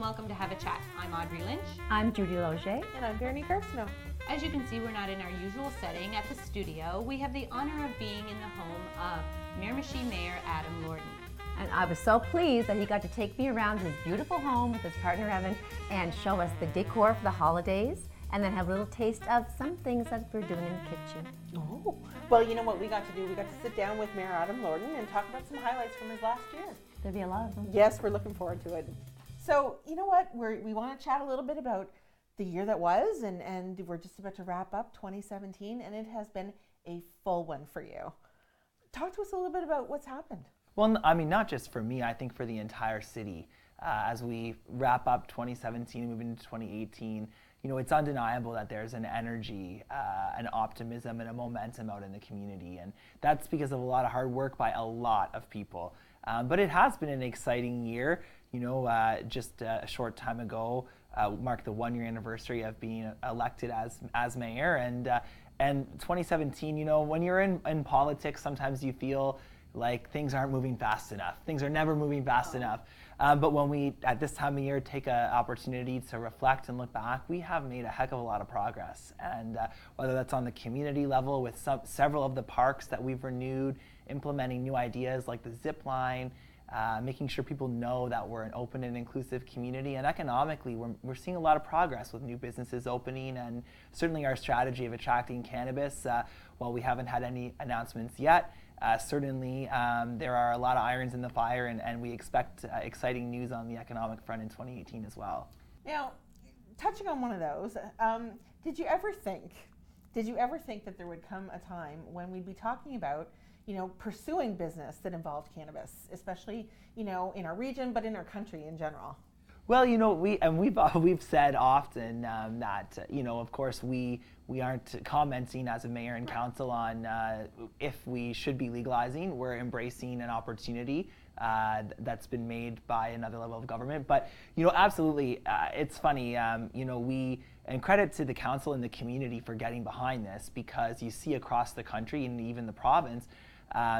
welcome to Have a Chat. I'm Audrey Lynch. I'm Judy Loge. And I'm Vernie Garcino. As you can see, we're not in our usual setting at the studio. We have the honor of being in the home of Miramichi Mayor Adam Lordon. And I was so pleased that he got to take me around his beautiful home with his partner Evan and show us the decor for the holidays and then have a little taste of some things that we're doing in the kitchen. Oh, well, you know what we got to do? We got to sit down with Mayor Adam Lordon and talk about some highlights from his last year. There'll be a lot of them. Yes, we're looking forward to it. So, you know what? We want to chat a little bit about the year that was, and we're just about to wrap up 2017, and it has been a full one for you. Talk to us a little bit about what's happened. Well, I mean, not just for me, I think for the entire city. As we wrap up 2017 and move into 2018, you know, it's undeniable that there's an energy, an optimism, and a momentum out in the community. And that's because of a lot of hard work by a lot of people. But it has been an exciting year. You know, just a short time ago, marked the 1-year anniversary of being elected as mayor. And 2017, you know, when you're in politics, sometimes you feel like things aren't moving fast enough. Things are never moving fast enough. But when we, at this time of year, take an opportunity to reflect and look back, we have made a heck of a lot of progress. And whether that's on the community level with several of the parks that we've renewed, implementing new ideas like the zip line, making sure people know that we're an open and inclusive community, and economically we're seeing a lot of progress with new businesses opening, and certainly our strategy of attracting cannabis, while we haven't had any announcements yet, certainly there are a lot of irons in the fire, and we expect exciting news on the economic front in 2018 as well. Now, touching on one of those, did you ever think that there would come a time when we'd be talking about, you know, pursuing business that involved cannabis, especially, you know, in our region, but in our country in general? Well, you know, we've said often that, you know, of course we aren't commenting as a mayor and council on if we should be legalizing. We're embracing an opportunity that's been made by another level of government. But, you know, absolutely, it's funny, you know, and credit to the council and the community for getting behind this, because you see across the country and even the province,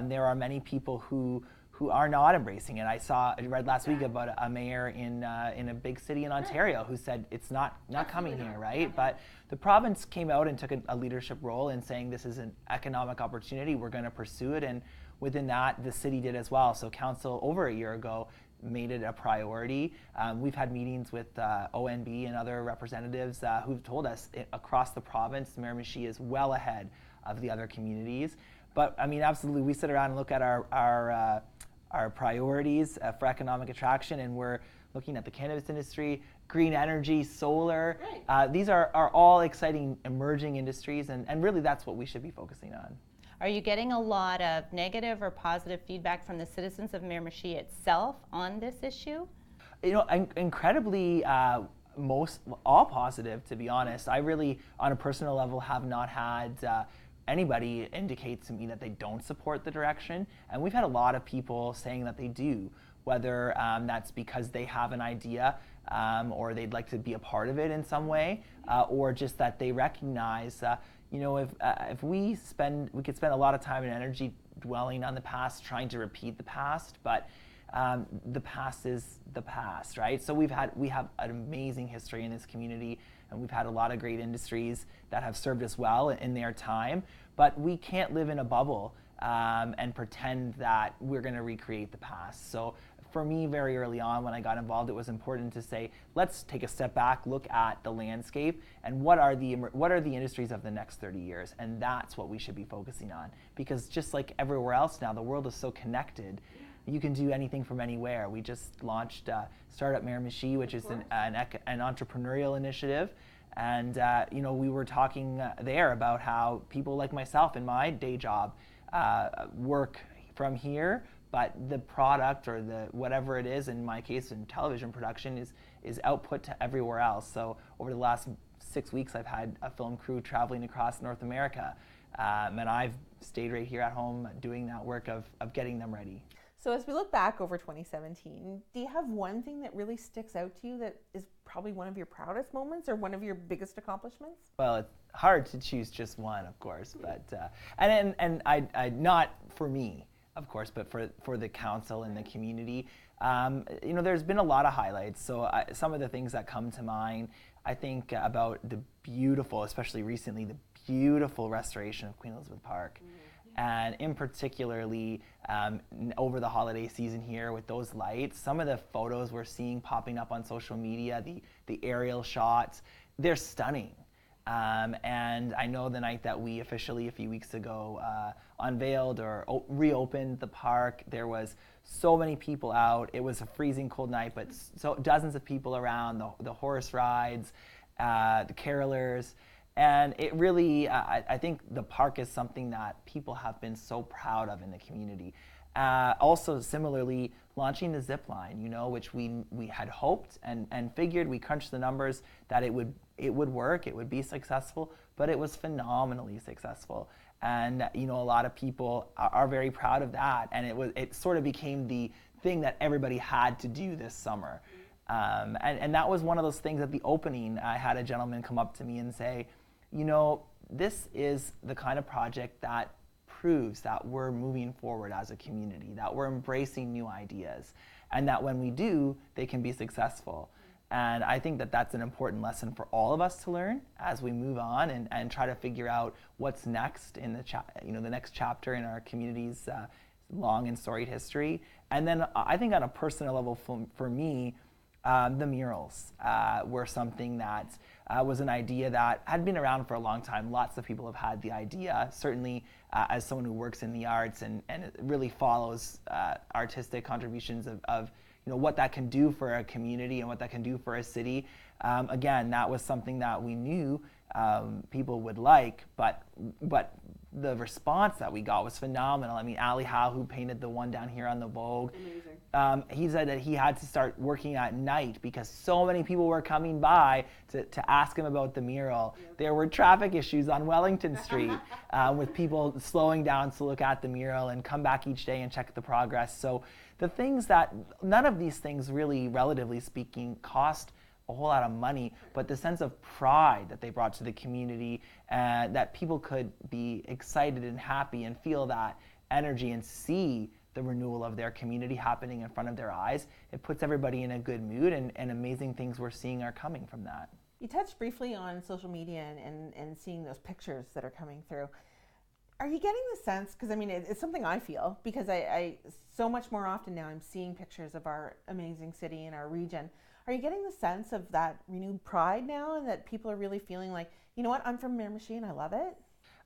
there are many people who are not embracing it. I read last week about a mayor in a big city in Ontario who said it's not coming here, right? But the province came out and took a leadership role in saying this is an economic opportunity, we're going to pursue it, and within that, the city did as well. So council over a year ago made it a priority. We've had meetings with ONB and other representatives who've told us across the province, Miramichi is well ahead of the other communities. But I mean, absolutely, we sit around and look at our priorities for economic attraction, and we're looking at the cannabis industry, green energy, solar. Right. These are all exciting emerging industries, and really that's what we should be focusing on. Are you getting a lot of negative or positive feedback from the citizens of Miramichi itself on this issue? You know, incredibly, all positive, to be honest. I really, on a personal level, have not had anybody indicate to me that they don't support the direction, and we've had a lot of people saying that they do, whether that's because they have an idea or they'd like to be a part of it in some way, or just that they recognize, you know, if we could spend a lot of time and energy dwelling on the past, trying to repeat the past, but the past is the past, right? So we have an amazing history in this community, and we've had a lot of great industries that have served us well in their time, but we can't live in a bubble and pretend that we're going to recreate the past. So for me, very early on when I got involved, it was important to say, let's take a step back, look at the landscape, and what are the industries of the next 30 years, and that's what we should be focusing on. Because just like everywhere else now, the world is so connected. You can do anything from anywhere. We just launched Startup Miramichi, which is an entrepreneurial initiative. And you know, we were talking there about how people like myself in my day job work from here, but the product or the whatever it is, in my case in television production, is output to everywhere else. So over the last 6 weeks, I've had a film crew traveling across North America, and I've stayed right here at home doing that work of getting them ready. So as we look back over 2017, do you have one thing that really sticks out to you that is probably one of your proudest moments or one of your biggest accomplishments? Well, it's hard to choose just one, of course, but and I not for me, of course, but for the council and the community. There's been a lot of highlights. So some of the things that come to mind, I think about the beautiful, especially recently, the beautiful restoration of Queen Elizabeth Park. And in particularly over the holiday season here with those lights, some of the photos we're seeing popping up on social media, the aerial shots, they're stunning. And I know the night that we officially a few weeks ago unveiled or reopened the park, there was so many people out. It was a freezing cold night, but so dozens of people around, the horse rides, the carolers. And it really, I think the park is something that people have been so proud of in the community. Also, similarly, launching the zip line, which we had hoped and figured, we crunched the numbers that it would work, it would be successful, but it was phenomenally successful. And a lot of people are very proud of that. And it sort of became the thing that everybody had to do this summer. And that was one of those things at the opening. I had a gentleman come up to me and say, this is the kind of project that proves that we're moving forward as a community, that we're embracing new ideas, and that when we do, they can be successful. And I think that that's an important lesson for all of us to learn as we move on and try to figure out what's next in the next chapter in our community's long and storied history. And then I think on a personal level for me, the murals were something that was an idea that had been around for a long time. Lots of people have had the idea. Certainly, as someone who works in the arts and really follows artistic contributions of what that can do for a community and what that can do for a city. Again, that was something that we knew people would like, but the response that we got was phenomenal. I mean, Ali Howe, who painted the one down here on the Vogue, he said that he had to start working at night because so many people were coming by to ask him about the mural. There were traffic issues on Wellington Street with people slowing down to look at the mural and come back each day and check the progress. So the things that, none of these things really, relatively speaking, cost a whole lot of money, but the sense of pride that they brought to the community, that people could be excited and happy and feel that energy and see the renewal of their community happening in front of their eyes, it puts everybody in a good mood, and amazing things we're seeing are coming from that. You touched briefly on social media and seeing those pictures that are coming through. Are you getting the sense, because I mean it's something I feel, because I so much more often now I'm seeing pictures of our amazing city and our region. Are you getting the sense of that renewed pride now, and that people are really feeling like, you know what, I'm from Miramichi and I love it?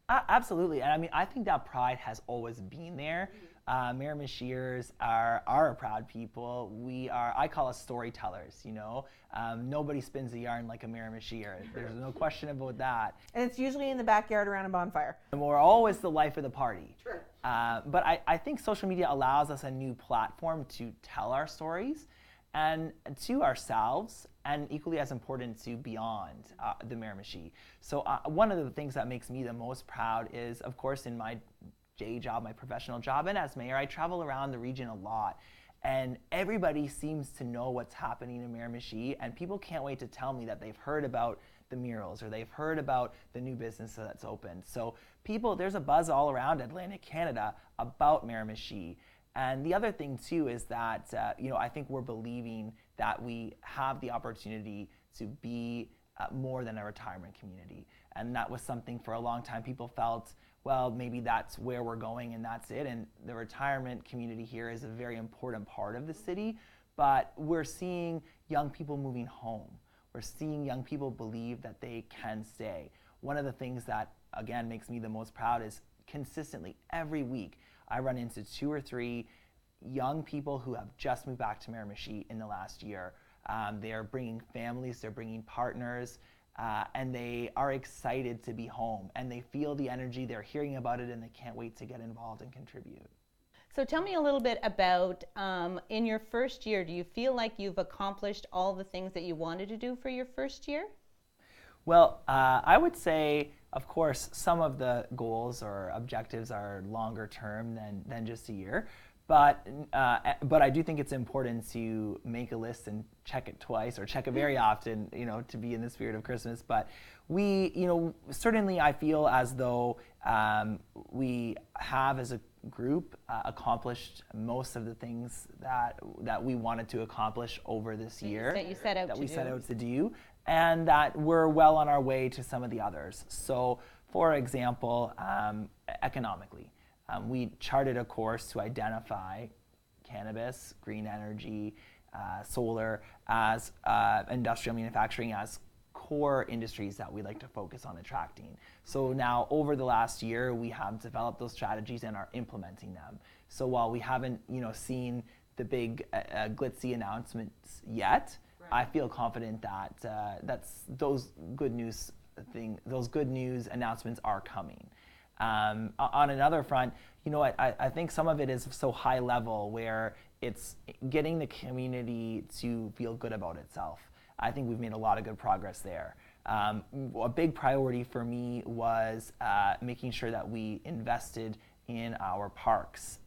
Absolutely, and I mean I think that pride has always been there. Miramichiers are a proud people. I call us storytellers, Nobody spins a yarn like a Miramichier. There's no question about that. And it's usually in the backyard around a bonfire. And we're always the life of the party. True. But I think social media allows us a new platform to tell our stories, and to ourselves, and equally as important to beyond the Miramichi. So one of the things that makes me the most proud is, of course, in my day job, my professional job, and as mayor, I travel around the region a lot. And everybody seems to know what's happening in Miramichi, and people can't wait to tell me that they've heard about the murals or they've heard about the new business that's opened. So there's a buzz all around Atlantic Canada about Miramichi. And the other thing too is that I think we're believing that we have the opportunity to be more than a retirement community. And that was something for a long time people felt, well, maybe that's where we're going and that's it. And the retirement community here is a very important part of the city, but we're seeing young people moving home. We're seeing young people believe that they can stay. One of the things that, again, makes me the most proud is consistently every week I run into 2 or 3 young people who have just moved back to Miramichi in the last year. They are bringing families, they're bringing partners, and they are excited to be home, and they feel the energy, they're hearing about it, and they can't wait to get involved and contribute. So tell me a little bit about, in your first year, do you feel like you've accomplished all the things that you wanted to do for your first year? Well, I would say, of course, some of the goals or objectives are longer term than just a year. But I do think it's important to make a list and check it twice or check it very often, to be in the spirit of Christmas. But we, certainly I feel as though we have as group accomplished most of the things that we wanted to accomplish over this year. That you set out to do, and that we're well on our way to some of the others. So, for example, economically, we charted a course to identify cannabis, green energy, solar as industrial manufacturing as core industries that we like to focus on attracting. So now over the last year, we have developed those strategies and are implementing them. So while we haven't, seen the big glitzy announcements yet, I feel confident that those good news announcements are coming. On another front, I think some of it is so high level where it's getting the community to feel good about itself. I think we've made a lot of good progress there. A big priority for me was making sure that we invested in our parks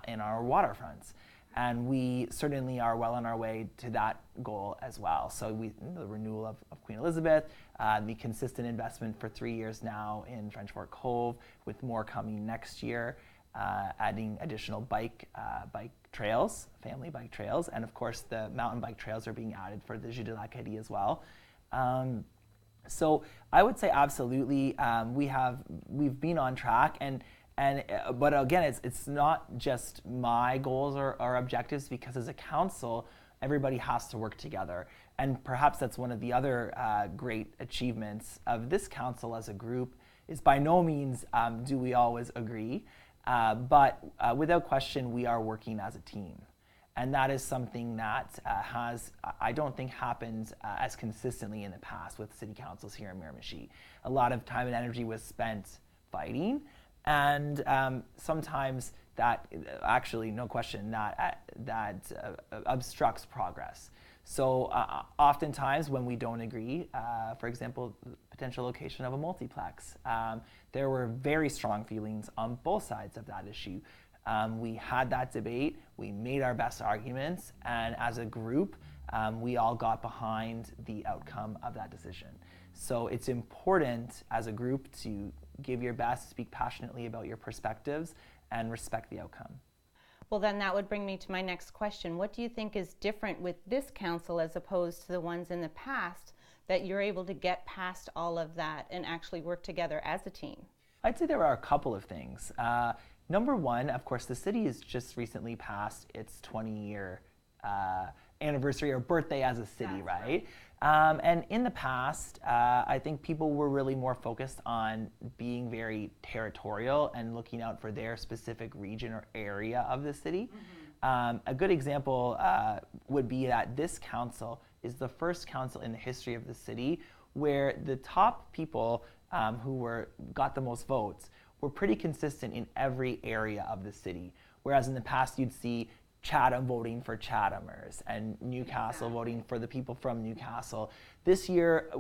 and our waterfronts. And we certainly are well on our way to that goal as well. So the renewal of Queen Elizabeth, the consistent investment for 3 years now in French Fork Cove, with more coming next year, adding additional bike trails, family bike trails, and of course the mountain bike trails are being added for the Jeu de l'Acadie as well. So I would say absolutely, we've been on track, but again, it's not just my goals or objectives, because as a council, everybody has to work together. And perhaps that's one of the other great achievements of this council as a group, is by no means do we always agree, but without question, we are working as a team. And that is something that I don't think happened as consistently in the past with city councils here in Miramichi. A lot of time and energy was spent fighting, and sometimes that actually, no question, that obstructs progress. So oftentimes when we don't agree, for example, potential location of a multiplex, there were very strong feelings on both sides of that issue. We had that debate, we made our best arguments, and as a group, we all got behind the outcome of that decision. So it's important as a group to give your best, speak passionately about your perspectives, and respect the outcome. Well, then that would bring me to my next question. What do you think is different with this council as opposed to the ones in the past, that you're able to get past all of that and actually work together as a team? I'd say there are a couple of things. Number one, of course, the city has just recently passed its 20-year anniversary or birthday as a city, right? And in the past, I think people were really more focused on being very territorial and looking out for their specific region or area of the city. Mm-hmm. A good example would be that this council is the first council in the history of the city where the top people who got the most votes were pretty consistent in every area of the city. Whereas in the past, you'd see Chatham voting for Chathamers and Newcastle voting for the people from Newcastle. This year,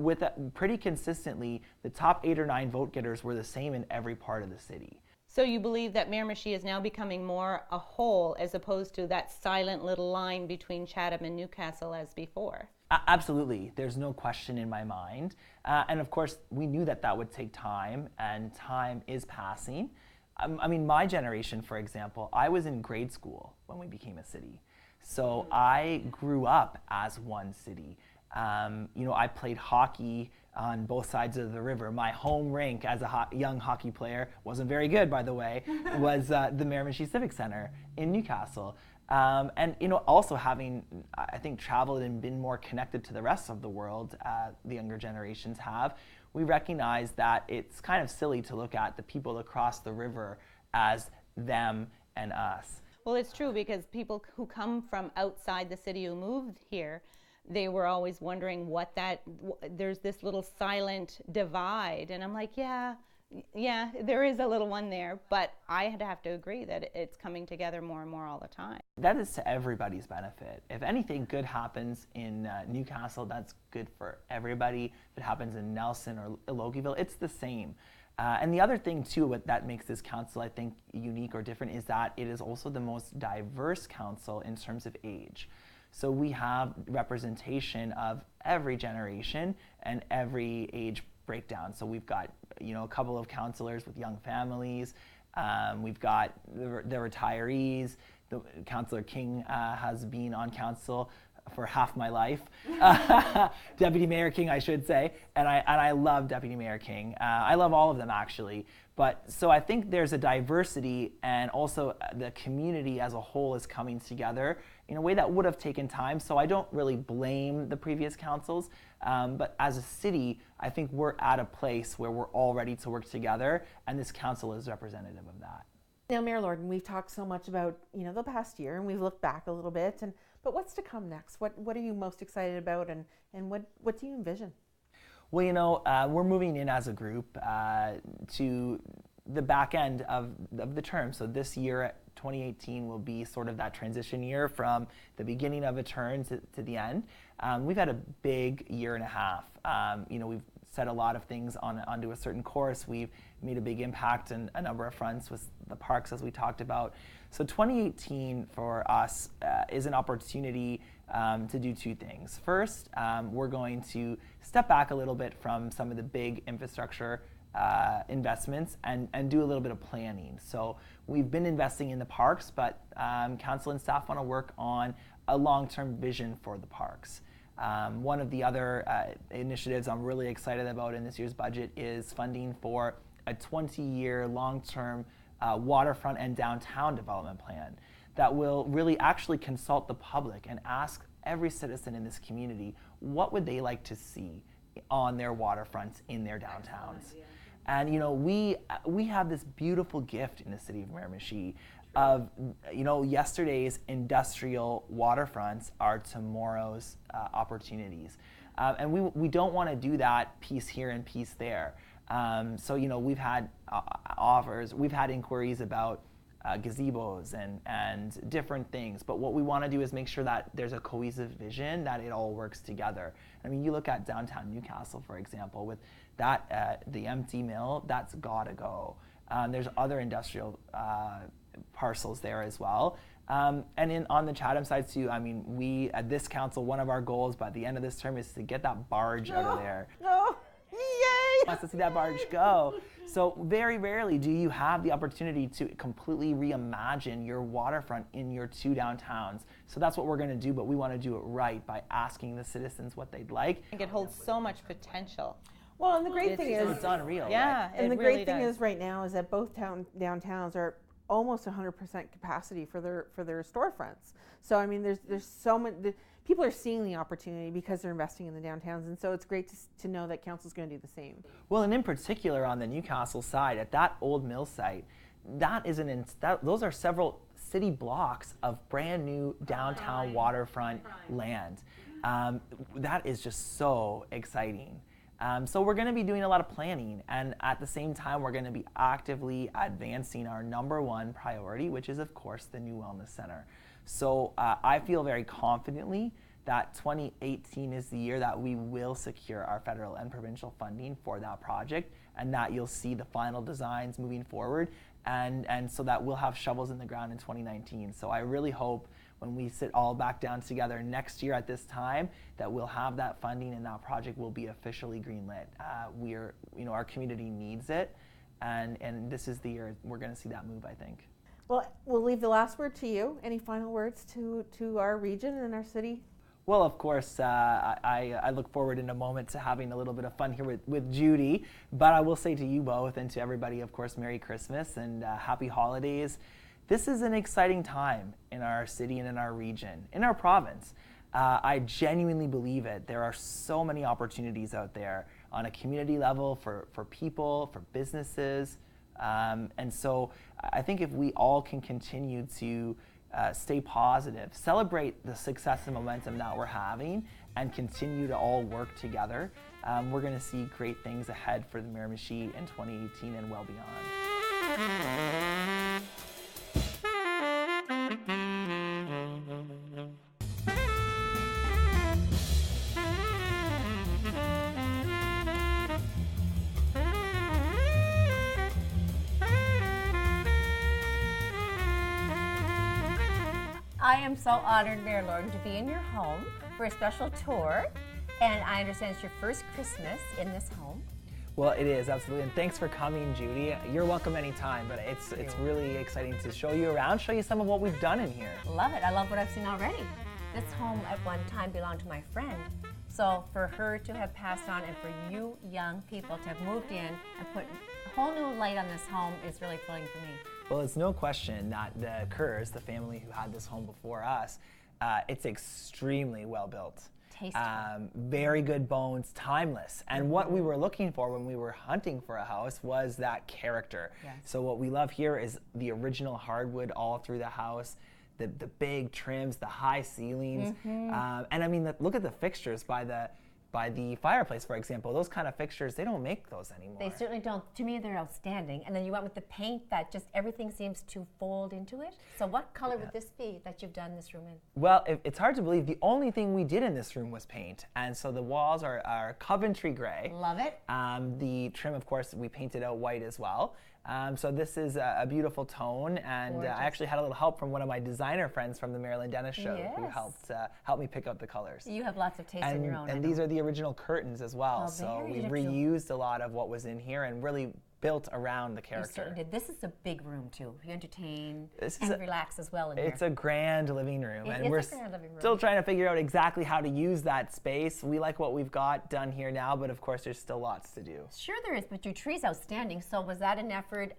pretty consistently, the top 8 or 9 vote getters were the same in every part of the city. So you believe that Miramichi is now becoming more a whole as opposed to that silent little line between Chatham and Newcastle as before? Absolutely. There's no question in my mind. And of course, we knew that would take time, and time is passing. I mean, my generation, for example, I was in grade school when we became a city. So I grew up as one city. I played hockey on both sides of the river. My home rink as a young hockey player, wasn't very good, by the way, was the Miramichi Civic Center in Newcastle. And also having, I think, traveled and been more connected to the rest of the world, the younger generations have, we recognize that it's kind of silly to look at the people across the river as them and us. Well, it's true, because people who come from outside the city who moved here, they were always wondering there's this little silent divide. And I'm like, yeah, there is a little one there, but I have to agree that it's coming together more and more all the time. That is to everybody's benefit. If anything good happens in Newcastle, that's good for everybody. If it happens in Nelson or Logieville, it's the same. And the other thing too, that makes this council, I think, unique or different is that it is also the most diverse council in terms of age. So we have representation of every generation and every age breakdown. So we've got a couple of councillors with young families, We've got the retirees. Councillor King has been on council for half my life. Deputy Mayor King, I should say, and I love Deputy Mayor King. I love all of them actually. But so I think there's a diversity, and also the community as a whole is coming together in a way that would have taken time. So I don't really blame the previous councils, but as a city, I think we're at a place where we're all ready to work together, and this council is representative of that. Now, Mayor Lordon, we've talked so much about the past year, and we've looked back a little bit, but what's to come next? What are you most excited about, and what do you envision? Well, we're moving in as a group to the back end of the term. So this year, 2018, will be sort of that transition year from the beginning of a term to the end. We've had a big year and a half. We've set a lot of things onto a certain course. We've made a big impact in a number of fronts with the parks, as we talked about. So 2018 for us is an opportunity to do two things. First, we're going to step back a little bit from some of the big infrastructure investments and do a little bit of planning. So we've been investing in the parks, but council and staff want to work on a long-term vision for the parks. One of the other initiatives I'm really excited about in this year's budget is funding for a 20-year long-term waterfront and downtown development plan that will really actually consult the public and ask every citizen in this community what would they like to see on their waterfronts in their downtowns. And we have this beautiful gift in the city of Miramichi of yesterday's industrial waterfronts are tomorrow's opportunities, and we don't want to do that piece here and piece there. So we've had offers, we've had inquiries about gazebos and different things, but what we want to do is make sure that there's a cohesive vision, that it all works together. I mean, you look at downtown Newcastle, for example, with that the empty mill, that's gotta go. There's other industrial parcels there as well. And on the Chatham side too, I mean, we at this council, one of our goals by the end of this term is to get that barge out of there. Oh, yay! Wants to see that barge go. So very rarely do you have the opportunity to completely reimagine your waterfront in your two downtowns. So that's what we're going to do, but we want to do it right by asking the citizens what they'd like. I think it holds so much potential. Well, and the great thing is, it's unreal. Yeah, Right? and the it great really thing does. is right now is that both downtowns are almost 100% capacity for their storefronts. So I mean, there's so much. People are seeing the opportunity because they're investing in the downtowns, and so it's great to know that council's going to do the same. Well, and in particular on the Newcastle side, at that old mill site, those are several city blocks of brand new downtown waterfront land. That is just so exciting. So we're going to be doing a lot of planning, and at the same time, we're going to be actively advancing our number one priority, which is, of course, the new wellness center. So I feel very confidently that 2018 is the year that we will secure our federal and provincial funding for that project, and that you'll see the final designs moving forward, and so that we'll have shovels in the ground in 2019. So I really hope when we sit all back down together next year at this time that we'll have that funding and that project will be officially greenlit. Our community needs it, and this is the year we're going to see that move, I think. Well, we'll leave the last word to you. Any final words to our region and our city? Well, of course, I look forward in a moment to having a little bit of fun here with Judy, but I will say to you both and to everybody, of course, Merry Christmas and Happy Holidays. This is an exciting time in our city and in our region, in our province. I genuinely believe it. There are so many opportunities out there on a community level for people, for businesses. And so I think if we all can continue to stay positive, celebrate the success and momentum that we're having, and continue to all work together, we're going to see great things ahead for the Miramichi in 2018 and well beyond. I am so honored, Mayor Lordon, to be in your home for a special tour, and I understand it's your first Christmas in this home. Well, it is, absolutely. And thanks for coming, Judy. You're welcome anytime, but it's really exciting to show you around, show you some of what we've done in here. Love it. I love what I've seen already. This home at one time belonged to my friend. So for her to have passed on and for you young people to have moved in and put a whole new light on this home is really thrilling for me. Well, it's no question that the Kerrs, the family who had this home before us, it's extremely well built. Very good bones, timeless. And what we were looking for when we were hunting for a house was that character. Yes. So what we love here is the original hardwood all through the house, the big trims, the high ceilings. And I mean, look at the fixtures by the fireplace, for example. Those kind of fixtures, they don't make those anymore. They certainly don't. To me, they're outstanding. And then you went with the paint that just everything seems to fold into it. So what color would this be that you've done this room in? Well, it's hard to believe the only thing we did in this room was paint. And so the walls are Coventry gray. Love it. The trim, of course, we painted out white as well. So this is a beautiful tone, and I actually had a little help from one of my designer friends from the Maryland Dentist Show who helped me pick out the colors. You have lots of taste in your own. And these are the original curtains as well. So we reused a lot of what was in here and really built around the character. You certainly did. This is a big room too. You entertain and relax as well in here. It's a grand living room, and we're still trying to figure out exactly how to use that space. We like what we've got done here now, but of course there's still lots to do. Sure there is, but your tree's outstanding. So was that an effort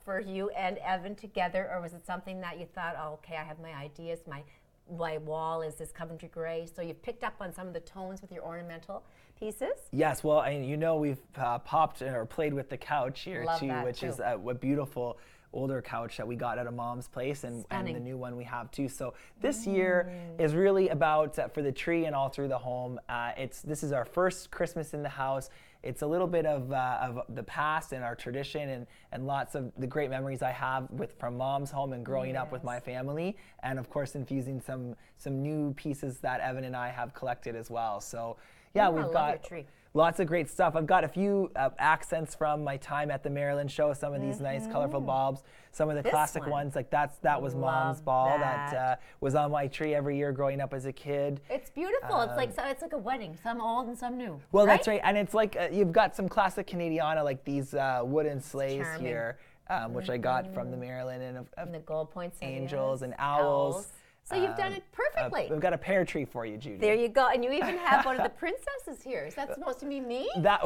for you and Evan together, or was it something that you thought, oh, okay, I have my ideas, my wall is this Coventry gray, so you've picked up on some of the tones with your ornamental pieces? Yes, well, you know, we've popped or played with the couch here which is a beautiful older couch that we got at a mom's place, and the new one we have too. So this year is really about for the tree and all through the home. This is our first Christmas in the house. It's a little bit of the past and our tradition, and lots of the great memories I have from mom's home and growing up with my family, and of course infusing some new pieces that Evan and I have collected as well. So yeah, we've got lots of great stuff. I've got a few accents from my time at the Maryland Show, some of these nice colorful bulbs, some of the classic ones, like that was mom's ball that was on my tree every year growing up as a kid. It's beautiful. It's like a wedding, some old and some new. Well, that's right, and it's like you've got some classic Canadiana, like these wooden sleighs here, which I got from the Maryland, and the gold points, angels and owls. So you've done it perfectly. We've got a pear tree for you, Judy. There you go. And you even have one of the princesses here. Is that supposed to be me? That's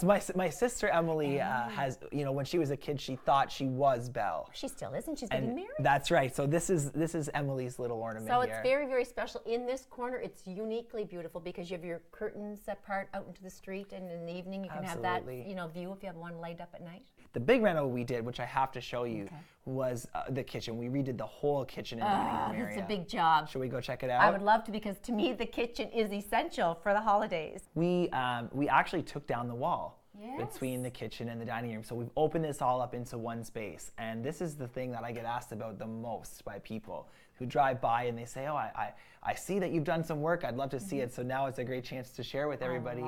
my sister Emily has, when she was a kid, she thought she was Belle. She still isn't. She's getting married. That's right. So this is Emily's little ornament here. So it's very, very special. In this corner, it's uniquely beautiful because you have your curtains that part out into the street, and in the evening you can have that view if you have one light up at night. The big reno we did, which I have to show you, was the kitchen. We redid the whole kitchen and dining room area. It's a big job. Should we go check it out? I would love to, because to me the kitchen is essential for the holidays. We actually took down the wall between the kitchen and the dining room. So we've opened this all up into one space. And this is the thing that I get asked about the most by people who drive by and they say, oh, I see that you've done some work. I'd love to see it. So now it's a great chance to share with everybody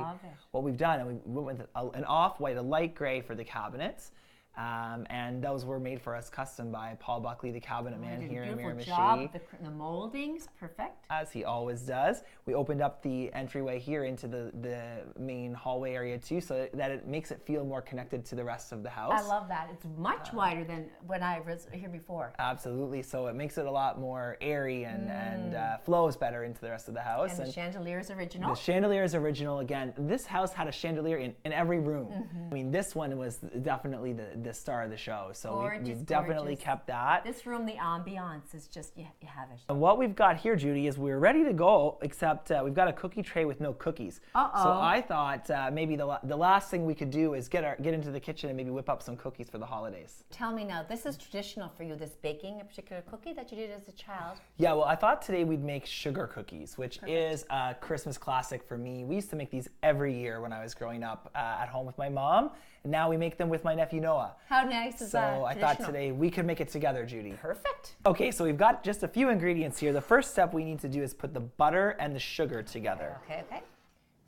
what we've done. And we went with an off-white, a light gray for the cabinets. And those were made for us custom by Paul Buckley, the cabinet man here in Miramichi. Job. The moldings, perfect. As he always does. We opened up the entryway here into the main hallway area too, so that it makes it feel more connected to the rest of the house. I love that. It's much wider than when I was here before. Absolutely. So it makes it a lot more airy and flows better into the rest of the house. And the chandelier is original? The chandelier is original. Again, this house had a chandelier in every room. I mean, this one was definitely the star of the show. So we've definitely kept that. This room, the ambiance is just, you have it. And what we've got here, Judy, is we're ready to go, except we've got a cookie tray with no cookies. So I thought maybe the last thing we could do is get into the kitchen and maybe whip up some cookies for the holidays. Tell me now, this is traditional for you, this baking a particular cookie that you did as a child? Yeah, well, I thought today we'd make sugar cookies, which is a Christmas classic for me. We used to make these every year when I was growing up at home with my mom. And now we make them with my nephew Noah. How nice is that? So I thought today we could make it together, Judy. Perfect. Okay, so we've got just a few ingredients here. The first step we need to do is put the butter and the sugar together. Okay.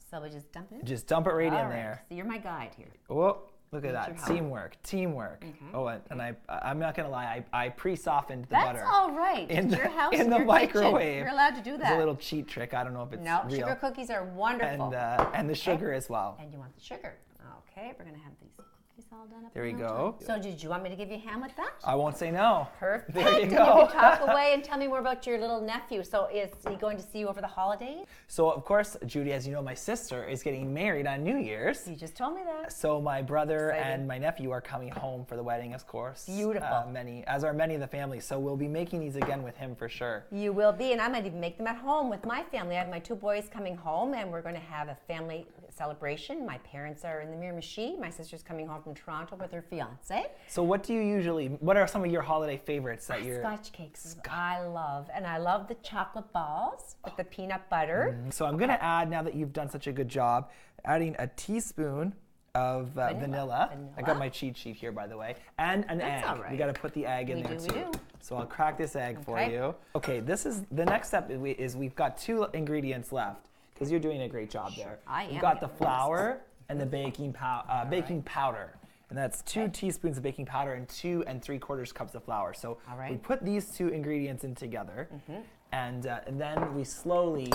So we just dump it? Just dump it right in there. So you're my guide here. Oh, Look at Need that, your help. teamwork. Oh, and I'm not gonna lie, I pre-softened the That's butter. all right. In It's the- your house, in the your microwave. kitchen. You're allowed to do It's that. a little cheat trick. I don't know if it's No, real. sugar cookies are wonderful. And the sugar as well. And you want the sugar. Okay, we're gonna have these cookies all done up. There in you no go. time. So did you want me to give you a hand with that? I won't say no. Perfect. There you And go. you can talk away and tell me more about your little nephew. So is he going to see you over the holidays? So of course, Judy, as you know, my sister is getting married on New Year's. You just told me that. So my brother Exciting. and my nephew are coming home for the wedding, of course. Beautiful. As are many of the family. So we'll be making these again with him for sure. You will be, and I might even make them at home with my family. I have my 2 boys coming home, and we're going to have a family celebration. My parents are in the Miramichi. My sister's coming home from Toronto with her fiance. So what are some of your holiday favorites that you're... Scotch cakes is what I love, and I love the chocolate balls with the peanut butter. So I'm going to add, now that you've done such a good job, adding a teaspoon of vanilla. I got my cheat sheet here, by the way. And an egg. all right. We got to put the egg in there We too. do. So I'll crack this egg for Okay. you. Okay, this is the next step is we've got 2 ingredients left because you're doing a great job there. I am. We've got the flour and the baking powder. And that's 2 teaspoons of baking powder and 2 3/4 cups of flour. So All right. we put these 2 ingredients in together, and then we slowly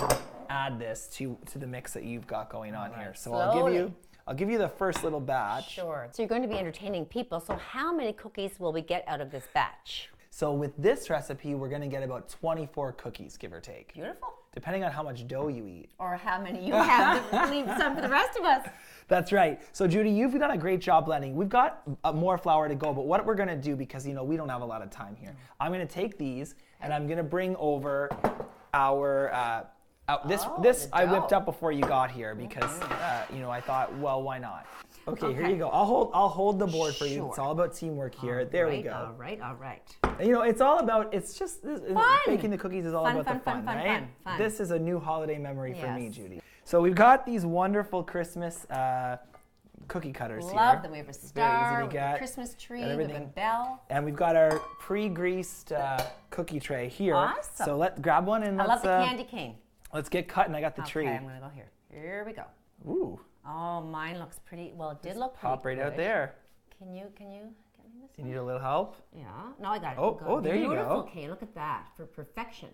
add this to the mix that you've got going on here. So I'll give you the first little batch. Sure. So you're going to be entertaining people. So how many cookies will we get out of this batch? So with this recipe, we're going to get about 24 cookies, give or take, Beautiful. depending on how much dough you eat. Or how many you have to leave some for the rest of us. That's right. So Judy, you've done a great job blending. We've got more flour to go, but what we're going to do, because we don't have a lot of time here, I'm going to take these and I'm going to bring over our this I whipped dough. up before you got here because I thought, well, why not? Okay, here you go. I'll hold the board for you. Sure. It's all about teamwork here. There we go. All right. And, it's all about, it's just, Fun. baking the cookies is all Fun, about fun, the fun, fun, right? fun. This is a new holiday memory for me, Yes. Judy. So we've got these wonderful Christmas cookie cutters here. Love them. We have a Very easy star, to we have get. a Christmas tree, and we have a everything. bell. And we've got our pre-greased cookie tray here. Awesome. So let's grab one and I love let's the candy cane. let's get cutting. I got the tree. Okay, I'm going to go here. Here we go. Ooh, Oh, mine looks pretty. Well, it did look pretty pop right out good. there. Can you get me this? You need a little help? Yeah. No, I got it. Oh, Good. oh, there you go. Beautiful. Okay, look at that. For perfection.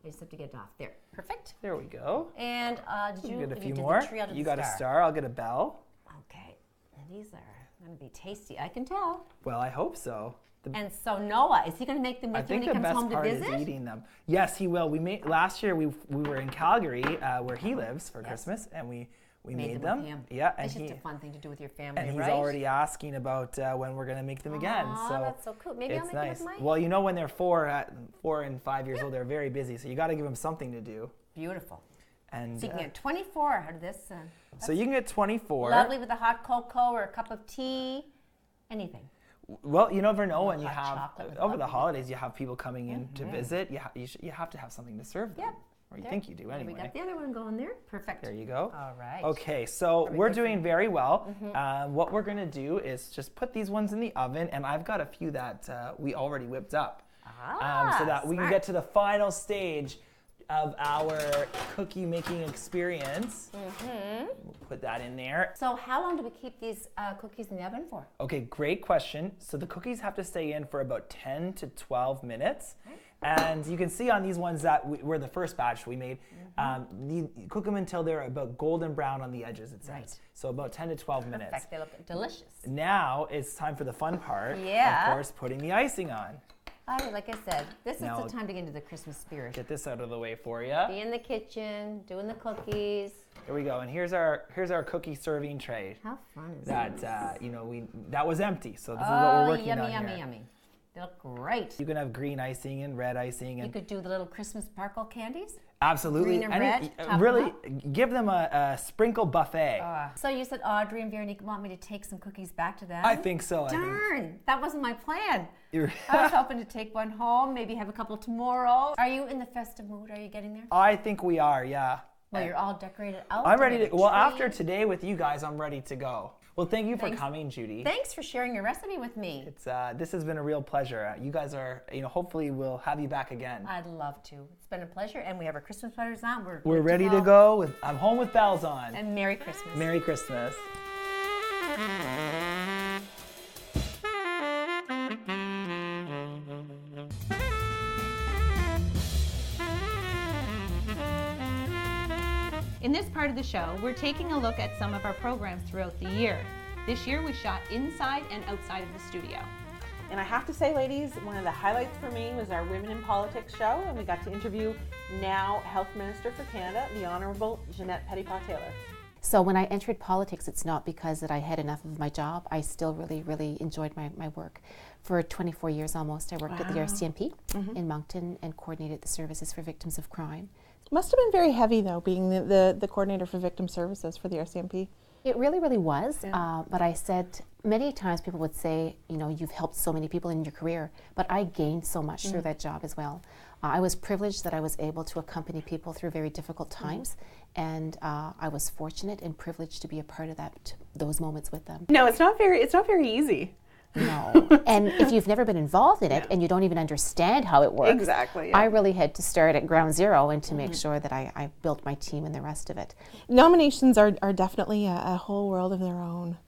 I just have to get it off. There. Perfect. There we go. And did you Get a if few you did more. The tree, I'll do You the got a star. I'll get a bell. Okay. And these are going to be tasty. I can tell. Well, I hope so. And so Noah, is he going to make them I with you when think he the comes best home to part visit? is eating them. Yes, he will. Last year we were in Calgary where he lives for Christmas, and we made them. with him. Yeah, and It's just a fun thing to do with your family, and he's right? already asking about when we're gonna make them again. Aw, So that's so cool. Maybe I'll it's make them nice. with mine. Well, when they're 4 and 5 years old, they're very busy. So you got to give them something to do. Beautiful. And So you can get 24 out of this. so you can get 24. Lovely with a hot cocoa or a cup of tea, anything. Well, you never know when you hot have chocolate would over love the it. holidays. You have people coming in to visit. You have to have something to serve them. Yep. Or you There. think you do And anyway. We got the other one going there. Perfect. There you go. All right. Okay, so we're good for doing very well. What we're gonna do is just put these ones in the oven, and I've got a few that we already whipped up, so that we can get to the final stage of our cookie making experience. We'll put that in there. So how long do we keep these cookies in the oven for? Okay, great question. So the cookies have to stay in for about 10 to 12 minutes. And you can see on these ones that were the first batch we made, you cook them until they're about golden brown on the edges, it says. Right. So about 10 to 12 minutes. Perfect. They look delicious. Now it's time for the fun part. Yeah. Of course, putting the icing on. Like I said, this is Now- the time to get into the Christmas spirit. Get this out of the way for you. Be in the kitchen, doing the cookies. Here we go. And here's our cookie serving tray. How fun is That this? that was empty. So this is what we're working yummy, on yummy, here. yummy. They look great. You can have green icing and red icing You and could do the little Christmas sparkle candies. absolutely green and red, top 'em really give them a sprinkle buffet. So you said Audrey and Veronique want me to take some cookies back to them? I think so. Darn, that wasn't my plan. You're- I was hoping to take one home, maybe have a couple tomorrow. Are you in the festive mood? Are you getting there? I think we are, yeah. Well, you're all decorated out. I'm ready and to. you Well, have a after tree. today with you guys, I'm ready to go. Well, thank you for Thanks. coming, Judy. Thanks for sharing your recipe with me. It's this has been a real pleasure. You guys are, hopefully we'll have you back again. I'd love to. It's been a pleasure, and we have our Christmas sweaters on. We're good ready to go. I'm home with bells on. And Merry Christmas. Merry Christmas. In this part of the show, we're taking a look at some of our programs throughout the year. This year we shot inside and outside of the studio. And I have to say, ladies, one of the highlights for me was our Women in Politics show, and we got to interview now Health Minister for Canada, the Honourable Jeanette Petitpas-Taylor. So when I entered politics, it's not because that I had enough of my job. I still really enjoyed my work. For 24 years almost, I worked at the RCMP in Moncton and coordinated the services for victims of crime. Must have been very heavy, though, being the coordinator for victim services for the RCMP. It really was, but I said, many times people would say, you know, you've helped so many people in your career, but I gained so much through that job as well. I was privileged that I was able to accompany people through very difficult times, and I was fortunate and privileged to be a part of those moments with them. No, it's not very easy. No, and if you've never been involved in it and you don't even understand how it works, exactly, I really had to start at ground zero and to make sure that I built my team and the rest of it. Nominations are definitely a whole world of their own.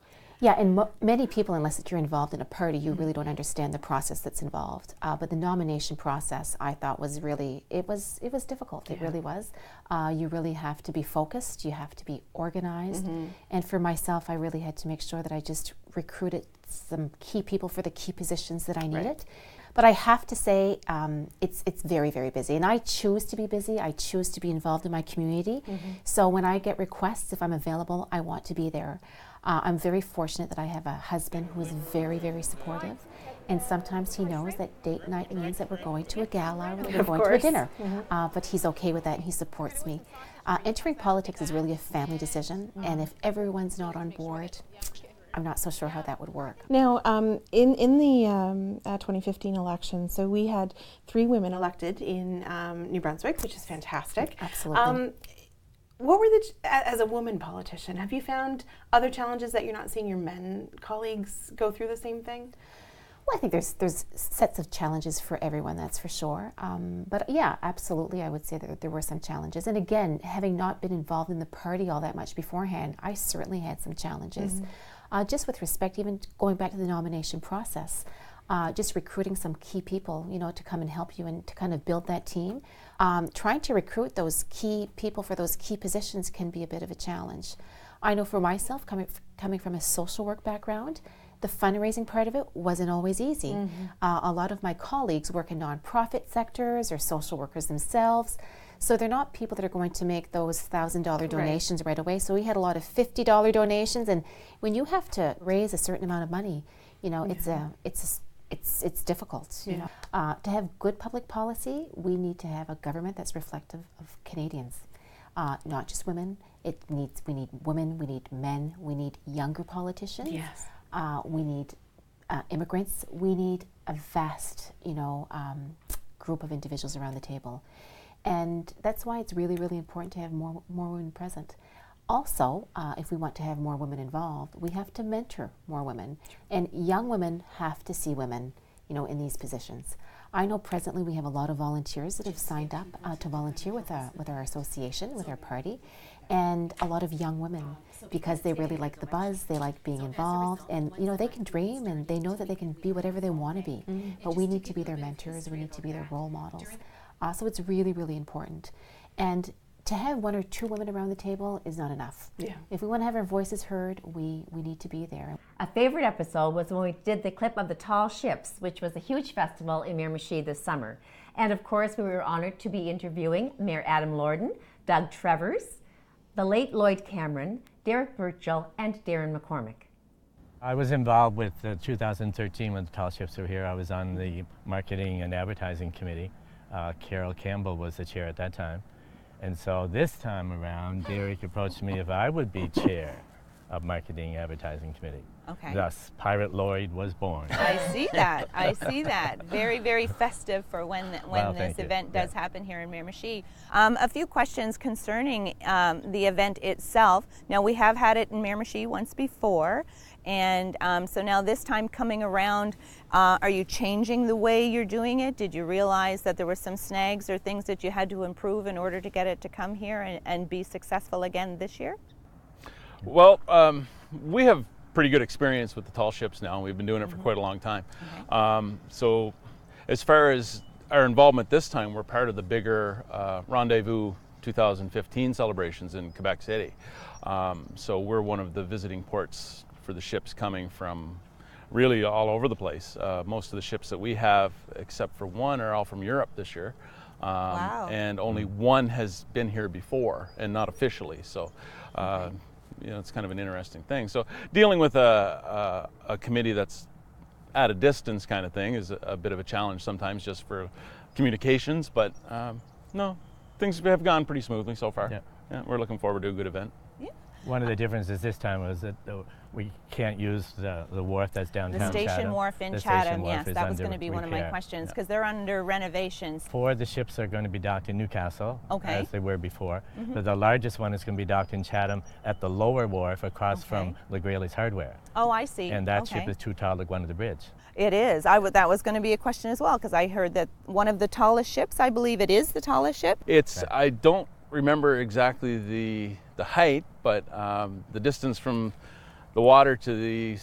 Yeah, and many people, unless you're involved in a party, you really don't understand the process that's involved. But the nomination process, I thought, was really, it was difficult. It really was. You really have to be focused. You have to be organized. And for myself, I really had to make sure that I just recruited some key people for the key positions that I needed. But I have to say, it's very busy. And I choose to be busy. I choose to be involved in my community. So when I get requests, if I'm available, I want to be there. I'm very fortunate that I have a husband who is very supportive. And sometimes he knows that date night means that we're going to a gala or that we're going to a dinner. But he's okay with that and he supports me. Entering politics is really a family decision. And if everyone's not on board, I'm not so sure how that would work. Now, in the 2015 election, so we had 3 women elected in New Brunswick, which is fantastic. Absolutely. What were as a woman politician, have you found other challenges that you're not seeing your men colleagues go through the same thing? Well, I think there's sets of challenges for everyone, that's for sure. But yeah, absolutely, I would say that there were some challenges. And again, having not been involved in the party all that much beforehand, I certainly had some challenges. Just with respect, even going back to the nomination process, just recruiting some key people, you know, to come and help you and to kind of build that team. Trying to recruit those key people for those key positions can be a bit of a challenge. I know for myself, coming from a social work background, the fundraising part of it wasn't always easy. A lot of my colleagues work in nonprofit sectors or social workers themselves. So they're not people that are going to make those $1,000 donations right away. So we had a lot of $50 donations, and when you have to raise a certain amount of money, you know, it's difficult. You know, to have good public policy, we need to have a government that's reflective of Canadians, not just women. We need women, we need men, we need younger politicians. Yes. We need immigrants. We need a vast, group of individuals around the table. And that's why it's really important to have more women present. Also, if we want to have more women involved, we have to mentor more women. And young women have to see women, in these positions. I know presently we have a lot of volunteers that have signed up to volunteer with our association, with our party, and a lot of young women, because they really like the buzz, they like being involved, and they can dream and they know that they can be whatever they want to be. But we need to be their mentors, we need to be their role models. So it's really important. And to have 1 or 2 women around the table is not enough. Yeah. If we want to have our voices heard, we need to be there. A favorite episode was when we did the clip of the Tall Ships, which was a huge festival in Miramichi this summer. And of course, we were honored to be interviewing Mayor Adam Lordon, Doug Trevors, the late Lloyd Cameron, Derek Burchell, and Darren McCormick. I was involved with 2013 when the Tall Ships were here. I was on the Marketing and Advertising Committee. Carol Campbell was the chair at that time. And so this time around, Derek approached me if I would be chair of Marketing Advertising Committee. Okay. Thus, Pirate Lloyd was born. I see that. Very festive for when this event does happen here in Miramichi. A few questions concerning the event itself. Now, we have had it in Miramichi once before, and so now this time coming around, are you changing the way you're doing it? Did you realize that there were some snags or things that you had to improve in order to get it to come here and be successful again this year? Well, we have pretty good experience with the Tall Ships now. We've been doing it for quite a long time. So as far as our involvement this time, we're part of the bigger Rendezvous 2015 celebrations in Quebec City. So we're one of the visiting ports for the ships coming from really all over the place. Most of the ships that we have, except for one, are all from Europe this year. Wow. And only one has been here before, and not officially. So, you know, it's kind of an interesting thing. So dealing with a committee that's at a distance kind of thing is a bit of a challenge sometimes, just for communications. But no, things have gone pretty smoothly so far. Yeah, we're looking forward to a good event. One of the differences this time was that we can't use the wharf that's downtown The station Chatham. wharf in The Chatham, station wharf yes, is that was under going to be one of my repair. questions, because they're under renovations. 4 of the ships are going to be docked in Newcastle, Okay. as they were before. But the largest one is going to be docked in Chatham at the lower wharf across from LeGraley's Hardware. Oh, I see. And that okay. ship is too tall to go under the bridge. It is. That was going to be a question as well, because I heard that one of the tallest ships, I believe it is the tallest ship. It's, I don't remember exactly the height, but the distance from the water to the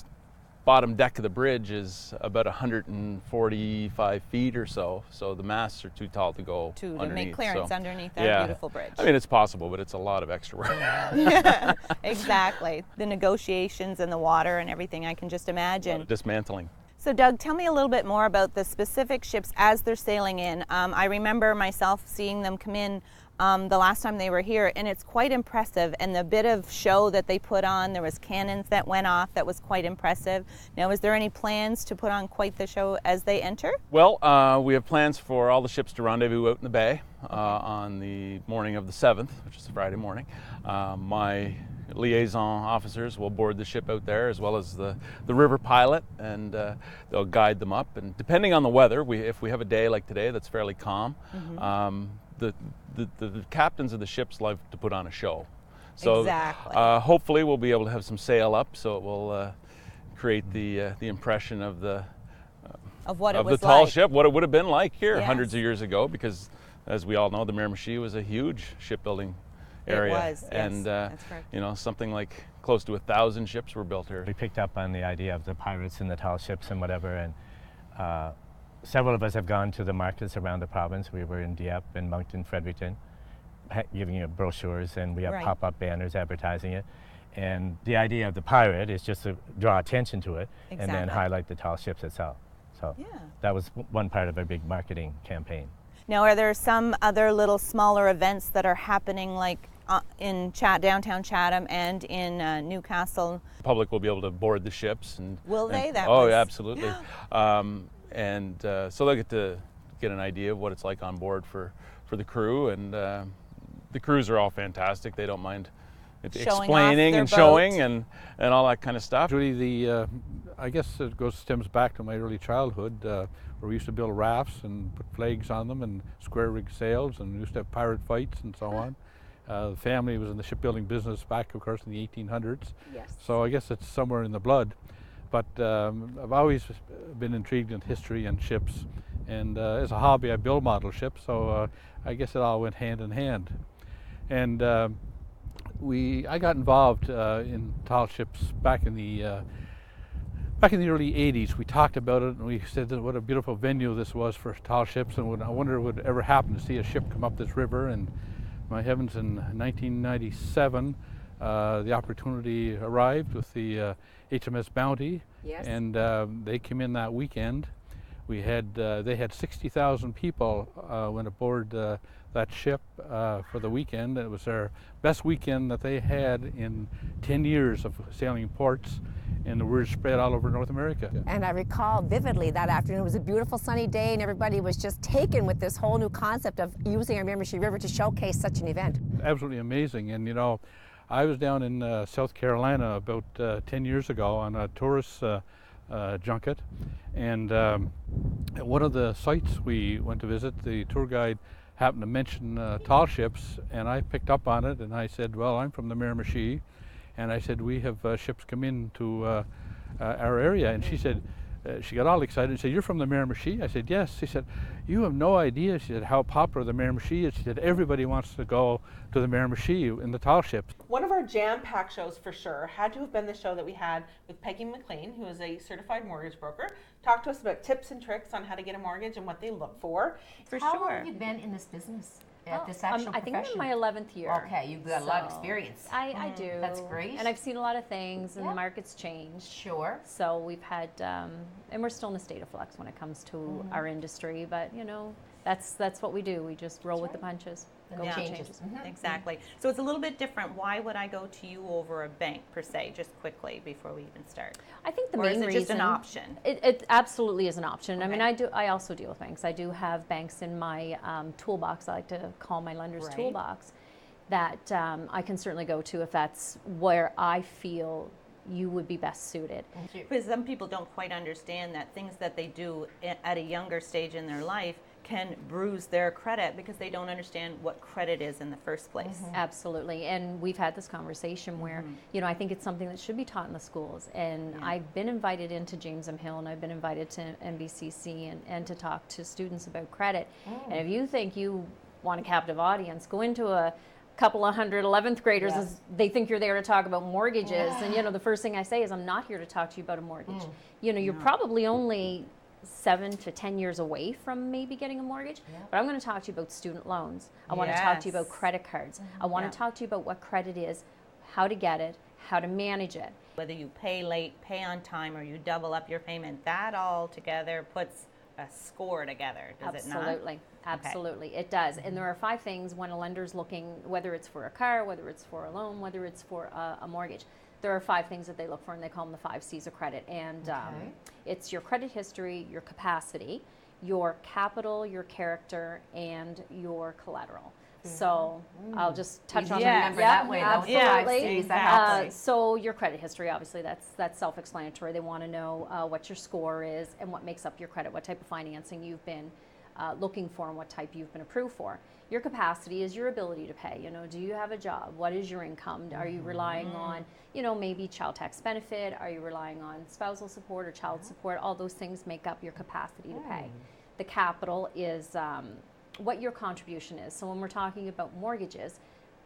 bottom deck of the bridge is about 145 feet or so. So the masts are too tall to go To underneath. make clearance so, underneath that yeah. beautiful bridge. I mean, it's possible, but it's a lot of extra work. Yeah, exactly. The negotiations and the water and everything, I can just imagine. Dismantling. So Doug, tell me a little bit more about the specific ships as they're sailing in. I remember myself seeing them come in the last time they were here, and it's quite impressive. And the bit of show that they put on, there was cannons that went off, that was quite impressive. Now, is there any plans to put on quite the show as they enter? Well, we have plans for all the ships to rendezvous out in the bay on the morning of the 7th, which is a Friday morning. My liaison officers will board the ship out there, as well as the river pilot, and they'll guide them up. And depending on the weather, if we have a day like today that's fairly calm, the captains of the ships love to put on a show. So Exactly. hopefully we'll be able to have some sail up, so it will create the impression of the What it of was the tall like. ship, what it would have been like here Yes. hundreds of years ago, because as we all know, the Miramichi was a huge shipbuilding area. It was, yes, and that's correct. you know, something like close to 1,000 ships were built here. We picked up on the idea of the pirates and the tall ships and whatever, and several of us have gone to the markets around the province. We were in Dieppe and Moncton, Fredericton, giving you brochures, and we have Right. pop-up banners advertising it. And the idea of the pirate is just to draw attention to it and then Exactly. highlight the tall ships itself. So Yeah. that was one part of a big marketing campaign. Now, are there some other little smaller events that are happening, like in downtown Chatham and in Newcastle? The public will be able to board the ships. Will they? And, That oh, was- yeah, absolutely. So they'll get an idea of what it's like on board for the crew, and the crews are all fantastic. They don't mind Showing off explaining their and showing boat. and all that kind of stuff. Really, I guess it stems back to my early childhood, where we used to build rafts and put flags on them and square rig sails, and we used to have pirate fights and so on. The family was in the shipbuilding business back, of course, in the 1800s. Yes. So I guess it's somewhere in the blood. But I've always been intrigued in history and ships, and as a hobby, I build model ships. So I guess it all went hand in hand. And I got involved in tall ships back in the early 80s. We talked about it, and we said that what a beautiful venue this was for tall ships, and I wonder if it would ever happen to see a ship come up this river. And my heavens, in 1997, the opportunity arrived with the HMS Bounty, Yes. and they came in that weekend. They had 60,000 people went aboard that ship for the weekend. It was their best weekend that they had in 10 years of sailing ports, and the word spread all over North America. And I recall vividly that afternoon. It was a beautiful sunny day, and everybody was just taken with this whole new concept of using our Miramichi River to showcase such an event. Absolutely amazing. And you know, I was down in South Carolina about 10 years ago on a tourist junket, and at one of the sites we went to visit, the tour guide happened to mention tall ships, and I picked up on it, and I said, well, I'm from the Miramichi, and I said, we have ships come into our area, and she said, she got all excited and said, you're from the Miramichi? I said, yes. She said, you have no idea, she said, how popular the Miramichi is. She said, everybody wants to go to the Miramichi in the tall ships. One of our jam-packed shows for sure had to have been the show that we had with Peggy McLean, who is a certified mortgage broker. Talk to us about tips and tricks on how to get a mortgage and what they look for. For How sure. long have you been in this business? at this actual I think I'm in profession? my 11th year. Okay, you've got a lot of So, experience. I do. That's great. And I've seen a lot of things, and Yeah. the market's changed. Sure. So we've had, and we're still in a state of flux when it comes to our industry. But that's what we do. We just roll with the punches. And Go the with the changes. Exactly. So it's a little bit different. Why would I go to you over a bank per se? Just quickly before we even start. I think the Or main is it reason just an option? It absolutely is an option. I mean, Okay. I also deal with banks. I do have banks in my toolbox. I like to call my lender's Right. toolbox that I can certainly go to if that's where I feel you would be best suited. Because some people don't quite understand that things that they do at a younger stage in their life can bruise their credit because they don't understand what credit is in the first place. Absolutely, and we've had this conversation where, I think it's something that should be taught in the schools. And I've been invited into James M. Hill, and I've been invited to MBCC and to talk to students about credit. And if you think you want a captive audience, go into a couple of 11th graders, Yes. as they think you're there to talk about mortgages. And, the first thing I say is, I'm not here to talk to you about a mortgage. You're probably only 7 to 10 years away from maybe getting a mortgage, but I'm going to talk to you about student loans. I want to talk to you about Yes. credit cards. I want to talk to you about what credit is, how to get it, how to manage it. Whether you pay late, pay on time, or you double up your payment, that all together puts a score together, does it not? Absolutely. Absolutely, it does. And there are 5 things when a lender's looking, whether it's for a car, whether it's for a loan, whether it's for a mortgage. There are 5 things that they look for, and they call them the 5 C's of credit. And it's your credit history, your capacity, your capital, your character, and your collateral. So I'll just touch on Yeah. Remember that way, though. Yeah, absolutely. exactly. So your credit history, obviously, that's self-explanatory. They want to know what your score is and what makes up your credit, what type of financing you've been looking for, and what type you've been approved for. Your capacity is your ability to pay. Do you have a job? What is your income? Are you relying on, maybe child tax benefit? Are you relying on spousal support or child support? All those things make up your capacity to pay. The capital is what your contribution is. So when we're talking about mortgages,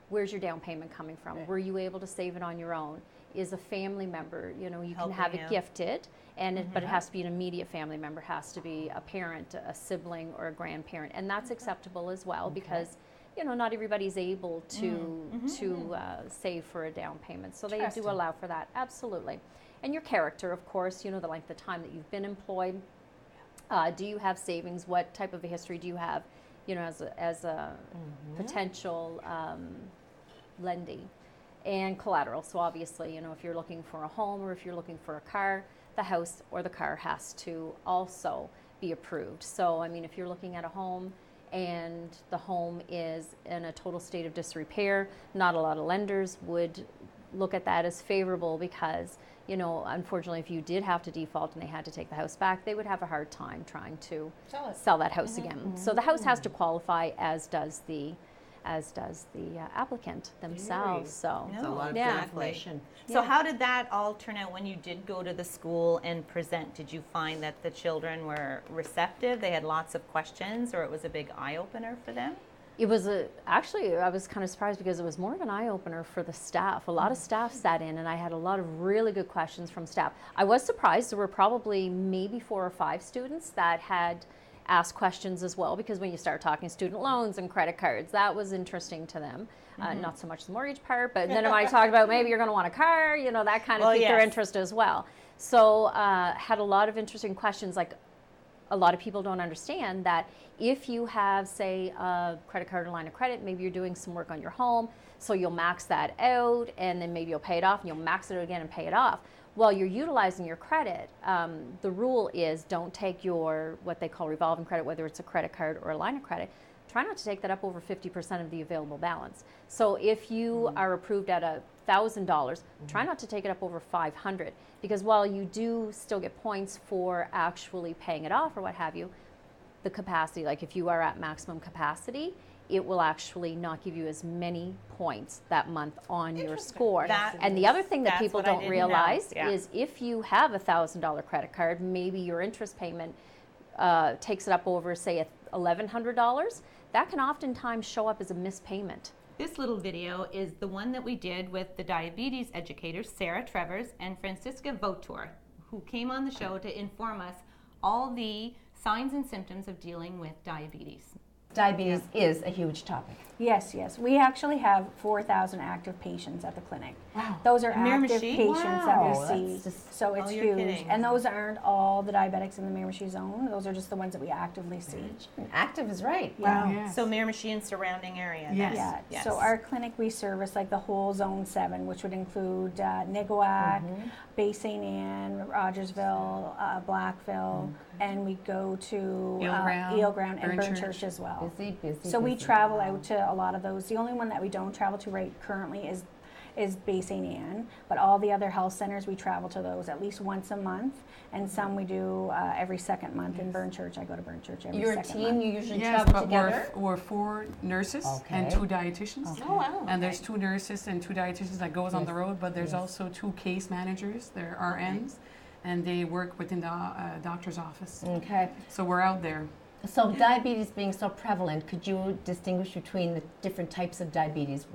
where's your down payment coming from? Were you able to save it on your own? Is a family member, you can Helping have it you. gifted, but it has to be an immediate family member, has to be a parent, a sibling, or a grandparent, and that's acceptable as well because not everybody's able to save for a down payment, so they do allow for that, absolutely. And your character, of course, the length of time that you've been employed. Do you have savings? What type of a history do you have, as a potential lendee? And collateral. So obviously, if you're looking for a home or if you're looking for a car, the house or the car has to also be approved. So, I mean, if you're looking at a home and the home is in a total state of disrepair, not a lot of lenders would look at that as favorable because, unfortunately, if you did have to default and they had to take the house back, they would have a hard time trying to sell that house again. So the house has to qualify, as does the applicant themselves. So It's a lot of good Exactly. information. So how did that all turn out when you did go to the school and present? Did you find that the children were receptive? They had lots of questions, or it was a big eye-opener for them? it was actually, I was kind of surprised because it was more of an eye-opener for the staff. A lot of staff sat in, and I had a lot of really good questions from staff. I was surprised. There were probably maybe 4 or 5 students that had asked questions as well, because when you start talking student loans and credit cards, that was interesting to them. Not so much the mortgage part, but then when I talked about maybe you're going to want a car, you know, that kind of piqued their interest as well. So had a lot of interesting questions. Like, a lot of people don't understand that if you have, say, a credit card or line of credit, maybe you're doing some work on your home, so you'll max that out, and then maybe you'll pay it off, and you'll max it out again and pay it off. While you're utilizing your credit, the rule is don't take your, what they call revolving credit, whether it's a credit card or a line of credit, try not to take that up over 50% of the available balance. So if you are approved at $1,000, try not to take it up over $500, because while you do still get points for actually paying it off or what have you, the capacity, like if you are at maximum capacity, it will actually not give you as many points that month on your score. And the other thing that people don't realize is if you have a $1,000 credit card, maybe your interest payment takes it up over, say, $1,100, that can oftentimes show up as a missed payment. This little video is the one that we did with the diabetes educators, Sarah Trevors and Francisca Vautour, who came on the show to inform us all the signs and symptoms of dealing with diabetes. diabetes is a huge topic. Yes, yes. We actually have 4,000 active patients at the clinic. Wow. Those are In active Miramichi? patients that Wow, we see. that's just- So it's you're huge. kidding. And those aren't all the diabetics in the Miramichi zone. Those are just the ones that we actively see. Active is right. Yeah. Yes. So Miramichi and surrounding area. Yes. then. Yeah. Yes. So our clinic, we service like the whole Zone 7, which would include Niguac, Bay St. Anne, Rogersville, Blackville, and we go to Eel Ground and Burn Church as well. Busy, busy, So we busy. travel out to a lot of those. The only one that we don't travel to right currently is Bay St. Anne, but all the other health centers, we travel to those at least once a month, and some we do every second month. In Burn Church, I go to Burn Church every Your second team, month. you usually Yes, travel but together? we're 4 nurses and Okay. 2 dietitians. Oh, wow. And there's 2 nurses and 2 dietitians that goes on the road, but there's also 2 case managers. They're RNs, and they work within the doctor's office. Okay. So we're out there. So diabetes being so prevalent, could you distinguish between the different types of diabetes?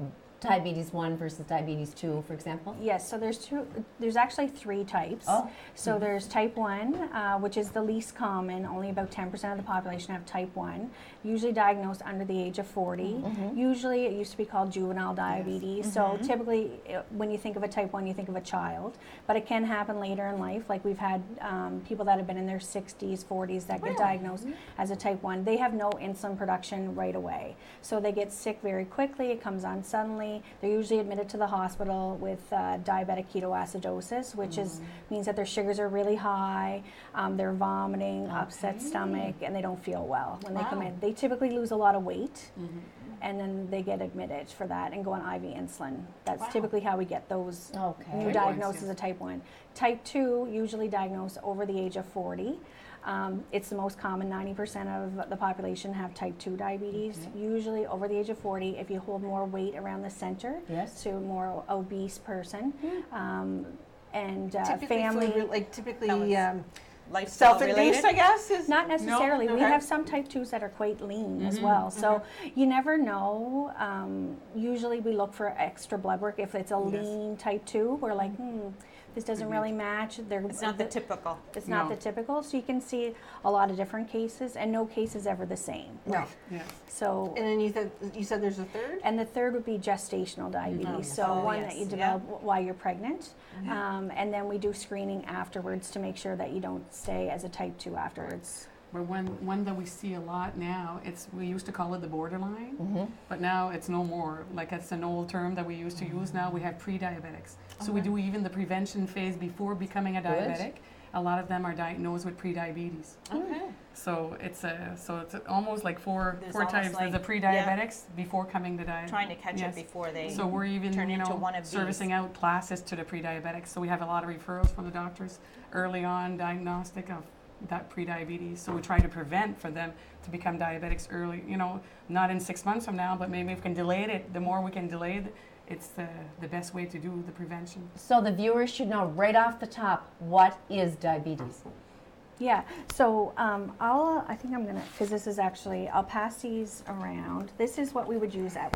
Diabetes 1 versus diabetes 2, for example? Yes, so there's actually 3 types. Oh. So there's type 1, which is the least common. Only about 10% of the population have type 1, usually diagnosed under the age of 40. Usually it used to be called juvenile diabetes. So typically when you think of a type 1, you think of a child, but it can happen later in life. Like we've had people that have been in their 60s, 40s that get diagnosed as a type 1. They have no insulin production right away. So they get sick very quickly, it comes on suddenly. They're usually admitted to the hospital with diabetic ketoacidosis, which means that their sugars are really high, they're vomiting, upset stomach, and they don't feel well when they come in. They typically lose a lot of weight, and then they get admitted for that and go on IV insulin. That's typically how we get those new Type diagnoses 1s, of type 1. Type 2, usually diagnosed over the age of 40. It's the most common. 90% of the population have type 2 diabetes. Usually over the age of 40, if you hold more weight around the center, Yes. to a more obese person, and Typically family. typically Lifestyle self-induced, related? I guess. Is Not necessarily. We Okay. have some type 2s that are quite lean as well. So you never know. Usually we look for extra blood work. If it's a lean type 2, we're like, this doesn't really match. It's not the typical. It's not the typical. So you can see a lot of different cases, and no case is ever the same. No. Yes. So, And then you said there's a third? and the third would be gestational diabetes. So one that you develop while you're pregnant, and then we do screening afterwards to make sure that you don't stay as a type 2 afterwards. But one that we see a lot now, we used to call it the borderline, but now it's no more. Like it's an old term that we used to use. Now we have pre-diabetics. So we do even the prevention phase before becoming a diabetic. A lot of them are diagnosed with pre-diabetes. Okay. So it's almost like four almost types. There's the like- pre-diabetics before coming to diabetes. Trying to catch it before they So we're even turn into one of these. servicing out classes to the pre-diabetics. So we have a lot of referrals from the doctors early on diagnostic of that pre-diabetes. So we try to prevent for them to become diabetics early. Not in 6 months from now, but maybe if we can delay it. The more we can delay it, it's the best way to do the prevention. So the viewers should know right off the top, what is diabetes? Yeah, so I think I'm gonna, because this is actually, I'll pass these around. This is what we would use at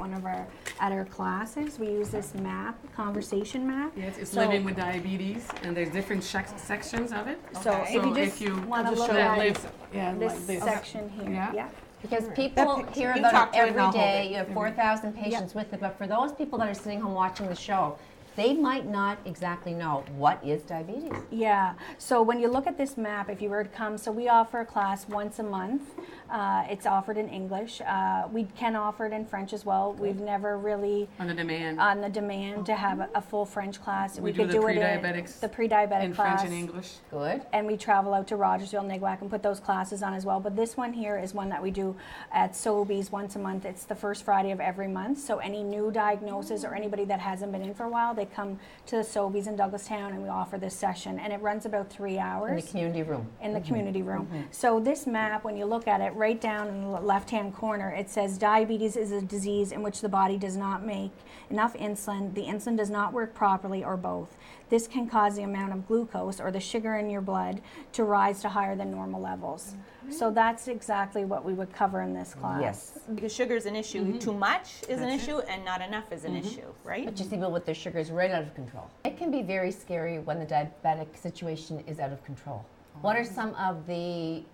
our classes. We use this map, conversation map. Yes, it's So- living with diabetes, and there's different sections of it. So Okay. if you So just if you want to just look show at lives, this like this. section here, Yeah. Because people hear You about talk it to it and every I'll hold day. it. You have 4,000 patients with it, but for those people that are sitting home watching the show, they might not exactly know what is diabetes. Yeah, so when you look at this map, if you were to come, so we offer a class once a month. It's offered in English. We can offer it in French as well. We've never really On the demand. on the demand to have a full French class. We do could the do it in pre-diabetics the pre-diabetic in class. French and English. Good. And we travel out to Rogersville, Niguac, and put those classes on as well. But this one here is one that we do at Sobeys once a month. It's the first Friday of every month. So any new diagnosis or anybody that hasn't been in for a while, they come to the Sobeys in Douglastown, and we offer this session. And it runs about 3 hours. In the community room. In the community room. So this map, when you look at it, right down in the left-hand corner, it says diabetes is a disease in which the body does not make enough insulin, the insulin does not work properly, or both. This can cause the amount of glucose, or the sugar in your blood, to rise to higher than normal levels. So that's exactly what we would cover in this class. Yes. Because sugar is an issue. Too much is an issue, and not enough is an issue, right? But you see people with their sugars right out of control. It can be very scary when the diabetic situation is out of control. What are some of the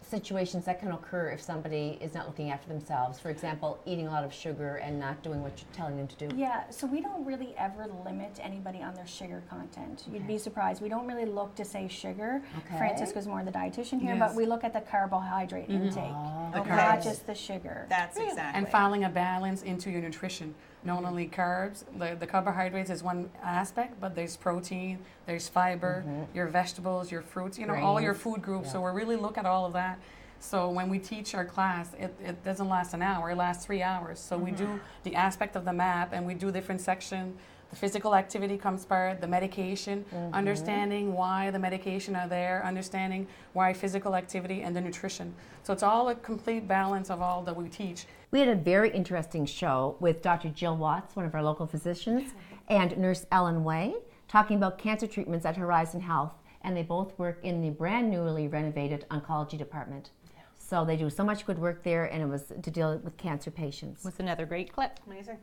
situations that can occur if somebody is not looking after themselves? For example, eating a lot of sugar and not doing what you're telling them to do. Yeah, so we don't really ever limit anybody on their sugar content. You'd be surprised. We don't really look to say sugar. Francisca's more the dietitian here, but we look at the carbohydrate intake, not just the sugar. That's exactly. And finding a balance into your nutrition. Not only carbs, the carbohydrates is one aspect, but there's protein, there's fiber, your vegetables, your fruits, you know, all your food groups. So we really look at all of that. So when we teach our class, it doesn't last an hour, it lasts 3 hours. So we do the aspect of the map and we do different sections. The physical activity comes part, the medication, understanding why the medication are there, understanding why physical activity, and the nutrition. So it's all a complete balance of all that we teach. We had a very interesting show with Dr. Jill Watts, one of our local physicians, and Nurse Ellen Way, talking about cancer treatments at Horizon Health, and they both work in the brand newly renovated oncology department. So they do so much good work there, and it was to deal with cancer patients. Was another great clip. Amazing.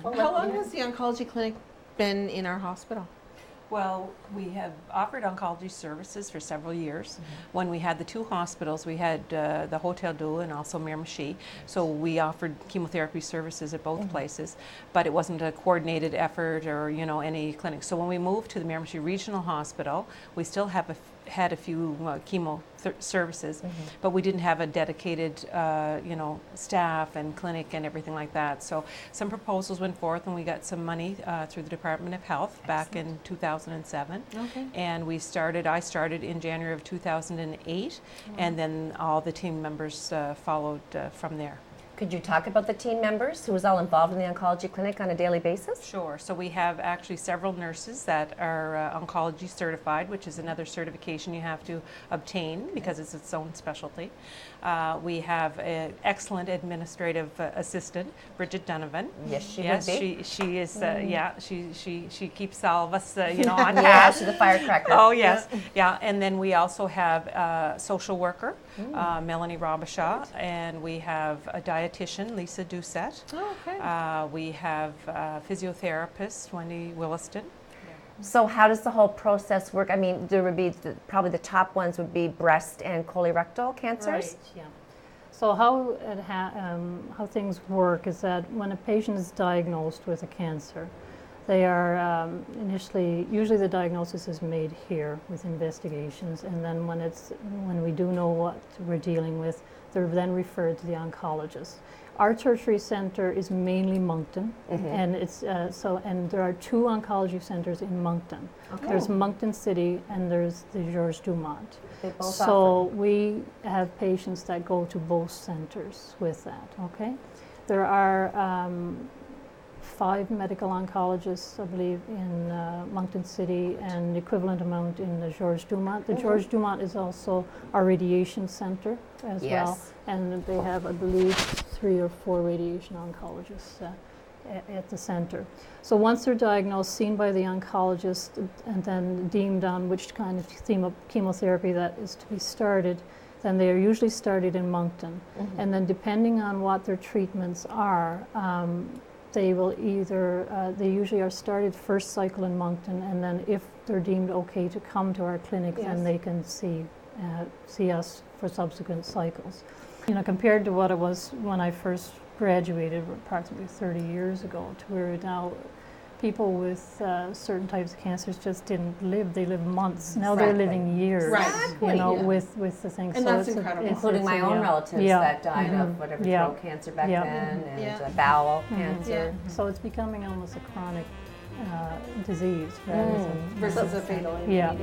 How long has the Oncology Clinic been in our hospital? Well, we have offered oncology services for several years. When we had the 2 hospitals, we had the Hotel Dieu and also Miramichi. So we offered chemotherapy services at both places, but it wasn't a coordinated effort or, you know, any clinic. So when we moved to the Miramichi Regional Hospital, we still have had a few chemo services, but we didn't have a dedicated, you know, staff and clinic and everything like that. So some proposals went forth, and we got some money through the Department of Health back in 2007. And I started in January of 2008, and then all the team members followed from there. Could you talk about the team members who was all involved in the oncology clinic on a daily basis? Sure. So we have actually several nurses that are oncology certified, which is another certification you have to obtain because it's its own specialty. We have an excellent administrative assistant, Bridget Donovan. Yes, she yes, would be. she is. Yeah, she keeps all of us, you know, on task. She's a firecracker. Oh yes, yeah. And then we also have a social worker, Melanie Robishaw, and we have a dietitian, Lisa Doucette. We have a physiotherapist, Wendy Williston. So how does the whole process work? I mean, there would be probably the top ones would be breast and colorectal cancers. Right, yeah. So how things work is that when a patient is diagnosed with a cancer, they are usually the diagnosis is made here with investigations, and then when we do know what we're dealing with, they're then referred to the oncologist. Our tertiary center is mainly Moncton, and it's and there are 2 oncology centers in Moncton. There's Moncton City and there's the Georges Dumont. So we have patients that go to both centers with that. There are 5 medical oncologists, I believe, in Moncton City, and the equivalent amount in the Georges Dumont. The Georges Dumont is also our radiation center as well, and they have, I believe, 3 or 4 radiation oncologists at the center. So once they're diagnosed, seen by the oncologist, and then deemed on which kind of chemotherapy that is to be started, then they are usually started in Moncton. And then depending on what their treatments are, they will either, they usually are started first cycle in Moncton, and then if they're deemed okay to come to our clinic, then they can see us for subsequent cycles. You know, compared to what it was when I first graduated approximately 30 years ago, to where now people with certain types of cancers just didn't live. They lived months. Now they're living years, you know, with the things. And so that's incredible. Including my own relatives that died of whatever throat cancer back then, and bowel cancer. So it's becoming almost a chronic disease rather than versus a fatal. Yeah.